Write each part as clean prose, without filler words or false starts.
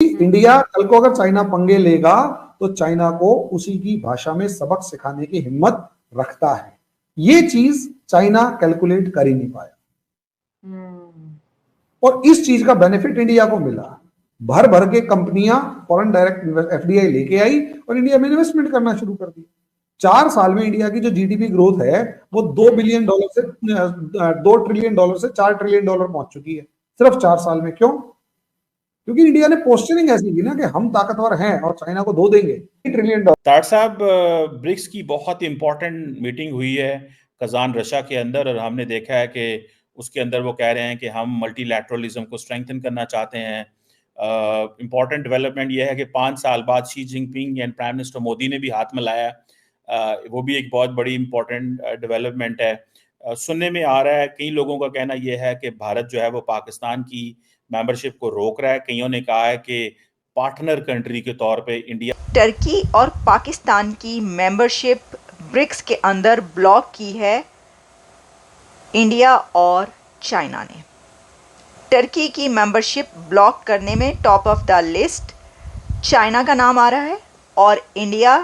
India कल को अगर चाइना पंगे लेगा तो चाइना को उसी की भाषा में सबक सिखाने की हिम्मत रखता है। ये चीज चाइना कैलकुलेट कर ही नहीं पाया और इस चीज का बेनिफिट इंडिया को मिला। भर भर के कंपनियां फॉरेन डायरेक्ट एफडीआई लेके आई और इंडिया में इन्वेस्टमेंट करना शुरू कर दी। 4 साल में इंडिया की जो जीडीपी ग्रोथ है वो $2 बिलियन से $2 ट्रिलियन से $4 ट्रिलियन पहुंच चुकी है सिर्फ 4 साल में। क्यों? क्योंकि इंडिया ने पोस्चरिंग ऐसी की ना कि हम ताकतवर हैं और चाइना को $2 देंगे ट्रिलियन। तार साहब, ब्रिक्स की बहुत इंपॉर्टेंट मीटिंग हुई है कजान रशिया के अंदर और हमने देखा है कि उसके अंदर वो कह रहे हैं कि हम मल्टीलैटरलिज्म को स्ट्रेंथन करना चाहते हैं। इंपॉर्टेंट डेवलपमेंट यह है कि 5 साल बाद Xi Jinping and prime minister Modi ने भी हाथ मिलाया। वो भी एक बहुत बड़ी इंपॉर्टेंट डेवलपमेंट है। सुनने में आ रहा है, कई लोगों का कहना यह है कि भारत जो है वो पाकिस्तान की मेंबरशिप को रोक रहा है। कईयों ने कहा है कि पार्टनर कंट्री के तौर पे इंडिया टर्की और पाकिस्तान की मेंबरशिप ब्रिक्स के अंदर ब्लॉक की है इंडिया और चाइना ने। टर्की की मेंबरशिप ब्लॉक करने में top of the list China का नाम आ रहा है और इंडिया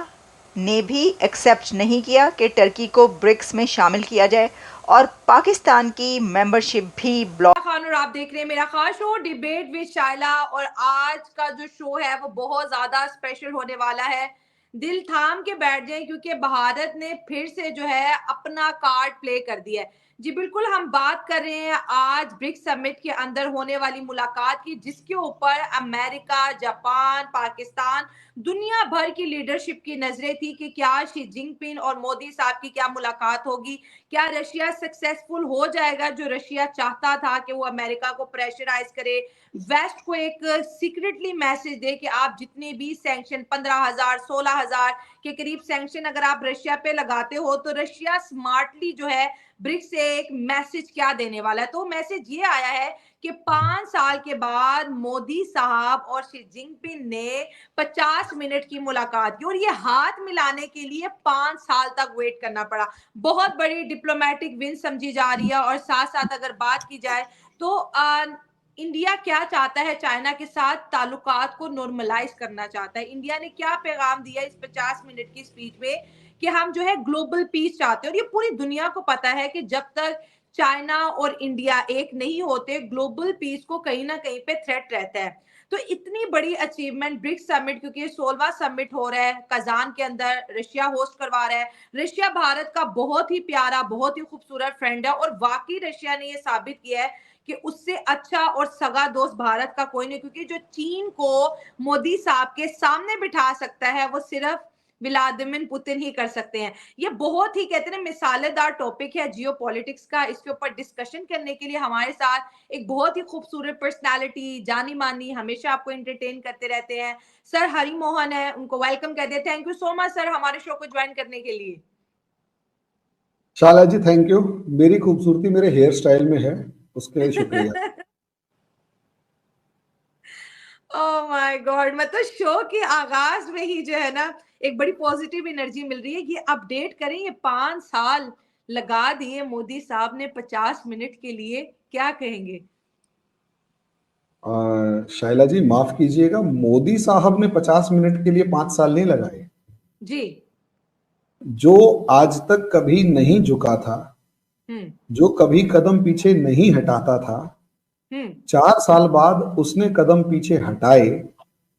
ने भी एक्सेप्ट नहीं किया कि टर्की को ब्रिक्स में शामिल किया जाए और पाकिस्तान की मेंबरशिप भी ब्लॉक। खान और आप देख रहे हैं मेरा खास शो डिबेट विद शाइला और आज का जो शो है वो बहुत ज्यादा स्पेशल होने वाला है। दिल थाम के बैठ जाएं क्योंकि भारत ने फिर से जो है अपना कार्ड प्ले कर दिया है। जी बिल्कुल, हम बात कर रहे हैं आज ब्रिक्स समिट के अंदर होने वाली मुलाकात की, जिसके ऊपर अमेरिका, जापान, पाकिस्तान, दुनिया भर की लीडरशिप की नजरें थी कि क्या शी जिनपिंग और मोदी साहब की क्या मुलाकात होगी, क्या रशिया सक्सेसफुल हो जाएगा जो रशिया चाहता था कि वो अमेरिका को प्रेशराइज करे, वेस्ट को एक सीक्रेटली मैसेज दे कि आप जितने भी सैंक्शन 15,000 16,000 के करीब सैंक्शन अगर आप रशिया पे लगाते हो तो रशिया स्मार्टली जो है ब्रिक्स से एक मैसेज क्या देने वाला है। तो मैसेज ये आया है कि 5 साल के बाद मोदी साहब और शी जिनपिंग ने 50 मिनट की मुलाकात की और ये हाथ मिलाने के लिए 5 साल तक वेट करना पड़ा। बहुत बड़ी डिप्लोमेटिक विन समझी जा रही है। और साथ साथ अगर बात की जाए तो इंडिया क्या चाहता है, चाइना के साथ ताल्लुकात को नॉर्मलाइज करना चाहता है। इंडिया ने क्या पैगाम दिया इस 50 मिनट की स्पीच में कि हम जो है ग्लोबल पीस चाहते हैं और ये पूरी दुनिया को पता है कि जब तक चाइना और इंडिया एक नहीं होते ग्लोबल पीस को कहीं ना कहीं पे थ्रेट रहता है। तो इतनी बड़ी अचीवमेंट ब्रिक्स समिट, क्योंकि 16वां समिट हो रहा है कजान के अंदर, रशिया होस्ट करवा रहा है। रशिया भारत का बहुत ही प्यारा, बहुत ही खूबसूरत फ्रेंड है और वाकई रशिया ने यह साबित किया है कि उससे अच्छा और सगा दोस्त भारत का कोई नहीं, क्योंकि जो चीन को मोदी साहब के सामने बिठा सकता है वो सिर्फ व्लादिमीर पुतिन ही कर सकते हैं। ये बहुत ही कहते हैं मिसालेदार टॉपिक है जियोपॉलिटिक्स का। इसके ऊपर डिस्कशन करने के लिए हमारे साथ एक बहुत ही खूबसूरत पर्सनालिटी, जानी मानी, हमेशा आपको एंटरटेन करते रहते हैं, सर हरि मोहन है, उनको वेलकम कहते हैं। Thank you so much sir हमारे शो को ज्वाइन करने के लिए। शाला जी थैंक यू। मेरी खूबसूरती मेरे हेयर स्टाइल में है, उसके लिए शुक्रिया। ओह माय गॉड, मतलब शो के आगाज में ही जो है ना एक बड़ी पॉजिटिव एनर्जी मिल रही है। ये अपडेट करें, ये 5 साल लगा दिए मोदी साहब ने 50 मिनट के लिए, क्या कहेंगे? शाइला जी माफ कीजिएगा, मोदी साहब ने 50 मिनट के लिए 5 साल नहीं लगाए जी। जो आज तक कभी नहीं झुका था, जो कभी कदम पीछे नहीं हटाता था, 4 साल बाद उसने कदम पीछे हटाए,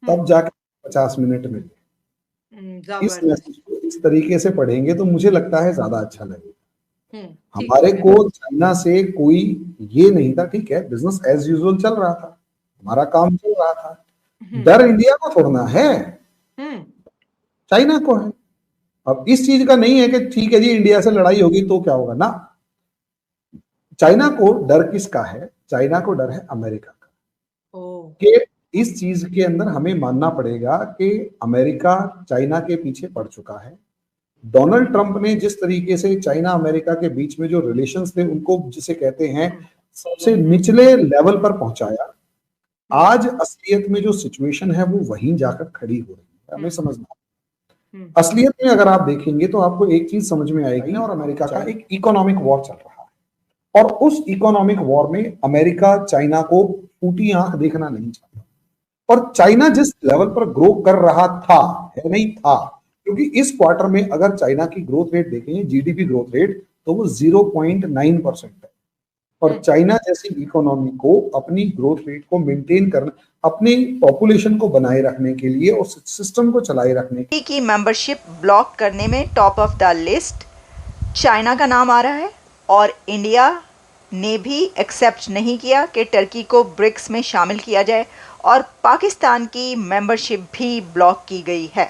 तब जाके 50 मिनट मिले। इस मैसेज को इस तरीके से पढ़ेंगे तो मुझे लगता है ज्यादा अच्छा लगेगा। हमारे को चाइना से कोई ये नहीं था, ठीक है बिजनेस एज यूजुअल चल रहा था, हमारा काम चल रहा था। डर इंडिया को छोड़ना है, चाइना को है। अब इस चीज का नहीं है कि ठीक है जी इंडिया से लड़ाई होगी तो क्या होगा ना। चाइना को डर किसका है? चाइना को डर है अमेरिका का। कि इस चीज के अंदर हमें मानना पड़ेगा कि अमेरिका चाइना के पीछे पड़ चुका है। डोनाल्ड ट्रंप ने जिस तरीके से चाइना अमेरिका के बीच में जो रिलेशंस थे उनको जिसे कहते हैं सबसे निचले लेवल पर पहुंचाया, आज असलियत में जो सिचुएशन है वो वहीं जाकर खड़ी हो रही है। हमें समझना, असलियत में अगर आप देखेंगे तो आपको एक चीज समझ में आएगी, और अमेरिका का एक इकोनॉमिक वॉर चल रहा है और उस इकोनॉमिक वॉर में अमेरिका चाइना को फूटी आंख देखना नहीं चाहता। और चाइना जिस लेवल पर ग्रो कर रहा था, है नहीं था, क्योंकि इस क्वार्टर में अगर चाइना की ग्रोथ रेट देखेंगे, जीडीपी ग्रोथ रेट, तो वो 0.9% है। और चाइना जैसी इकोनॉमी को अपनी ग्रोथ रेट को मेंटेन करना, अपनी पॉपुलेशन को बनाए रखने के लिए और सिस्टम को चलाए रखने की मेंबरशिप ब्लॉक करने में top of the list China का नाम आ रहा है, और इंडिया ने भी एक्सेप्ट नहीं किया कि टर्की को ब्रिक्स में शामिल किया जाए, और पाकिस्तान की मेंबरशिप भी ब्लॉक की गई है।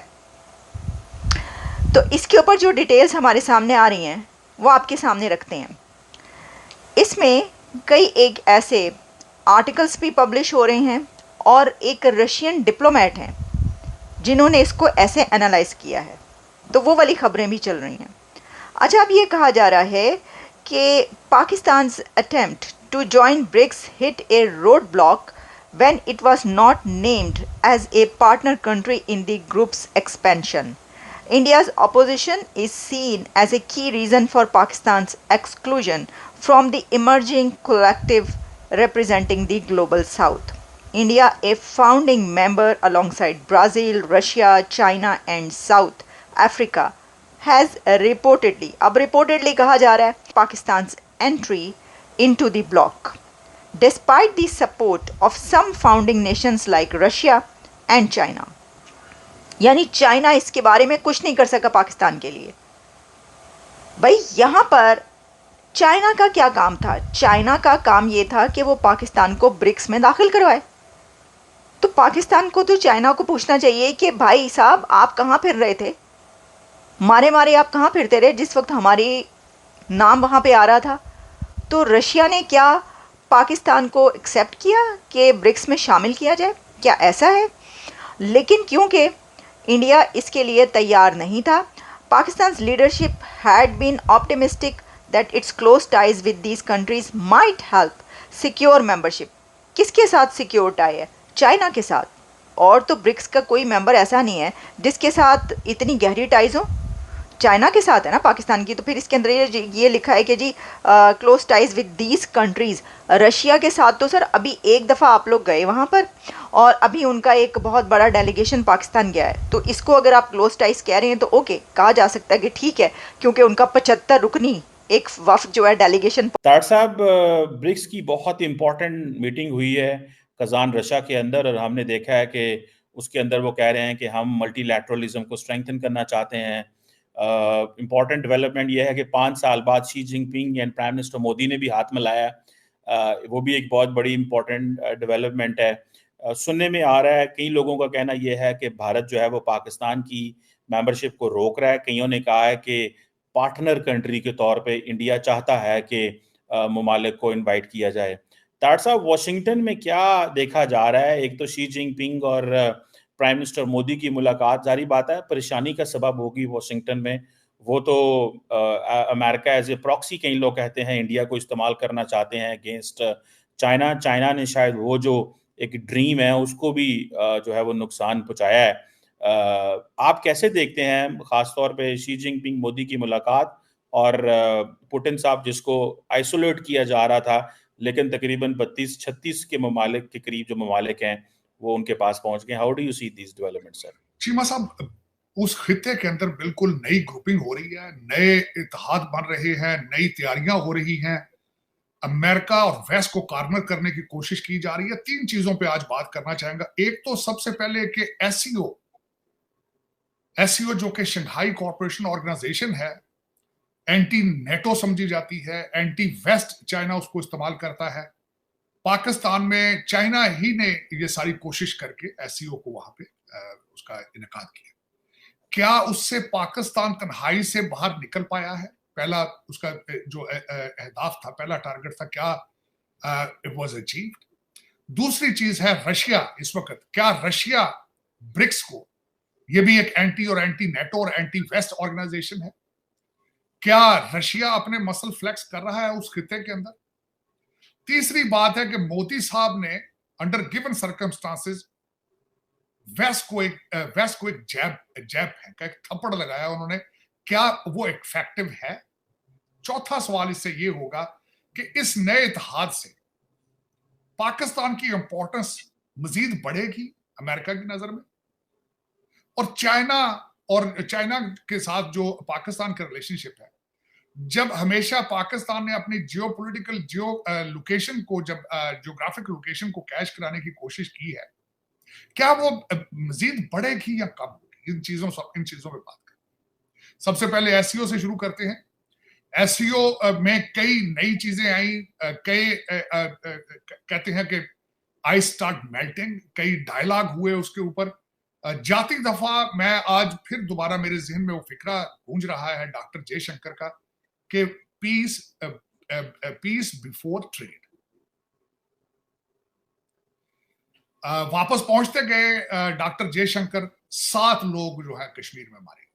तो इसके ऊपर जो डिटेल्स हमारे सामने आ रही हैं वो आपके सामने रखते हैं। इसमें कई एक ऐसे आर्टिकल्स भी पब्लिश हो रहे हैं और एक रशियन डिप्लोमेट हैं जिन्होंने इसको ऐसे एनालाइज किया है, तो वो वाली खबरें भी चल रही हैं। अच्छा, अब ये कहा जा रहा है कि Pakistan's attempt to join BRICS hit a roadblock when it was not named as a partner country in the group's expansion. India's opposition is seen as a key reason for Pakistan's exclusion from the emerging collective representing the global south. India, a founding member alongside Brazil, Russia, China and South Africa, has reportedly, अब reportedly कहा जा रहा है, Pakistan's entry into the bloc, despite the support of some founding nations like Russia and China. यानी China इसके बारे में कुछ नहीं कर सका पाकिस्तान के लिए। भाई यहाँ पर चाइना का क्या काम था? चाइना का काम ये था कि वो पाकिस्तान को ब्रिक्स में दाखिल करवाए। तो पाकिस्तान को तो चाइना को पूछना चाहिए कि भाई साहब आप कहाँ फिर रहे थे, मारे मारे आप कहाँ फिरते रहे जिस वक्त हमारी नाम वहाँ पे आ रहा था। तो रशिया ने क्या पाकिस्तान को एक्सेप्ट किया कि ब्रिक्स में शामिल किया जाए? क्या ऐसा है? लेकिन क्योंकि इंडिया इसके लिए तैयार नहीं था, Pakistan's leadership had been optimistic that its close ties with these countries might help secure membership. किसके साथ सिक्योर टाई है? चाइना के साथ। और तो ब्रिक्स का कोई मेंबर ऐसा नहीं है जिसके साथ इतनी गहरी टाइज हो, चाइना के साथ है ना पाकिस्तान की। तो फिर इसके अंदर ये लिखा है कि जी close ties with these countries. Russia के साथ तो सर अभी एक दफ़ा आप लोग गए वहाँ पर, और अभी उनका एक बहुत बड़ा डेलीगेशन पाकिस्तान गया है। तो इसको अगर आप क्लोज टाइज कह रहे हैं तो ओके, कहा जा सकता है कि ठीक है, क्योंकि उनका 75 रुकनी एक वफ्द जो है डेलीगेशन। तार साहब, ब्रिक्स की बहुत इंपॉर्टेंट मीटिंग हुई है कजान रशिया के अंदर, और हमने देखा है कि उसके अंदर वो कह रहे हैं कि हम मल्टीलैटरलिज्म को स्ट्रेंथन करना चाहते हैं। इम्पॉर्टेंट डेवलपमेंट यह है कि 5 साल बाद Xi Jinping and prime minister Modi ने भी हाथ मिलाया, वो भी एक बहुत बड़ी इम्पॉर्टेंट डेवलपमेंट है। सुनने में आ रहा है, कई लोगों का कहना यह है कि भारत जो है वो पाकिस्तान की मेंबरशिप को रोक रहा है। कईयों ने कहा है कि पार्टनर कंट्री के तौर पे इंडिया चाहता है कि ममालिक को इनवाइट किया जाए। तार साहब, वॉशिंगटन में क्या देखा जा रहा है? एक तो शी जिनपिंग और प्राइम मिनिस्टर मोदी की मुलाकात, जारी बात है परेशानी का सबब होगी वॉशिंगटन में। वो तो अमेरिका एज ए प्रॉक्सी, कई लोग कहते हैं, इंडिया को इस्तेमाल करना चाहते हैं अगेंस्ट चाइना। चाइना ने शायद वो जो एक ड्रीम है उसको भी जो है वो नुकसान पहुंचाया है। आप कैसे देखते हैं खासतौर पे शी जिनपिंग मोदी की मुलाकात, और पुतिन साहब जिसको आइसोलेट किया जा रहा था, लेकिन तकरीबन 32-36 के ममालिक के करीब जो ममालिक हैं वो उनके पास पहुंच गए। How do you see this development sir? Cheema साहब, उस खित्ते के अंदर बिल्कुल नई ग्रुपिंग हो रही है, नए इत्तेहाद बन रहे हैं, नई तैयारियां हो रही हैं। अमेरिका और वेस्ट को कॉर्नर करने की कोशिश की जा रही है। 3 चीजों पे आज बात करना चाहेंगे। एक तो सबसे पहले कि एससीओ जो कि शंघाई कॉर्पोरेशन ऑर्गेनाइजेशन है, एंटी नेटो समझी जाती है, एंटी वेस्ट चाइना उसको इस्तेमाल करता है। पाकिस्तान में चाइना ही ने ये सारी कोशिश करके एससीओ को वहां पे उसका इनेकाद किया। क्या उससे पाकिस्तान तन्हाई से बाहर निकल पाया है? पहला उसका जो अहदाफ था, पहला टारगेट था, क्या इट वाज अचीव्ड? दूसरी चीज है रशिया। इस वक्त क्या रशिया ब्रिक्स को, ये भी एक एंटी और एंटी नेटो और एंटी वेस्ट ऑर्गेनाइजेशन है, क्या रशिया अपने मसल फ्लेक्स कर रहा है उस खित्ते के अंदर? तीसरी बात है कि मोदी साहब ने अंडर गिवन सर्कमस्टांसेस वेस्ट को एक जैब फेंका, एक थप्पड़ लगाया उन्होंने। क्या वो इफेक्टिव है? चौथा सवाल इससे ये होगा कि इस नए इत्तेहाद से पाकिस्तान की इंपॉर्टेंस मजीद बढ़ेगी अमेरिका की नजर में। और चाइना के साथ जो पाकिस्तान का रिलेशनशिप है, जब हमेशा पाकिस्तान ने अपनी जियोपॉलिटिकल लोकेशन को, जब जियोग्राफिक लोकेशन को कैश कराने की कोशिश की है, क्या वो मजीद बढ़ेगी या कम होगी? इन चीजों पे बात करें। सबसे पहले एससीओ से शुरू करते हैं। एससीओ में कई नई चीजें आई, कहते हैं कि आई स्टार्ट मेल्टिंग, कई डायलॉग हुए उसके ऊपर। जाती दफा मैं आज फिर दोबारा मेरे जहन में वो फिक्रा गूंज रहा है डॉक्टर जयशंकर का कि पीस बिफोर ट्रेड। वापस पहुंचते गए डॉक्टर जयशंकर, 7 लोग जो है कश्मीर में मारे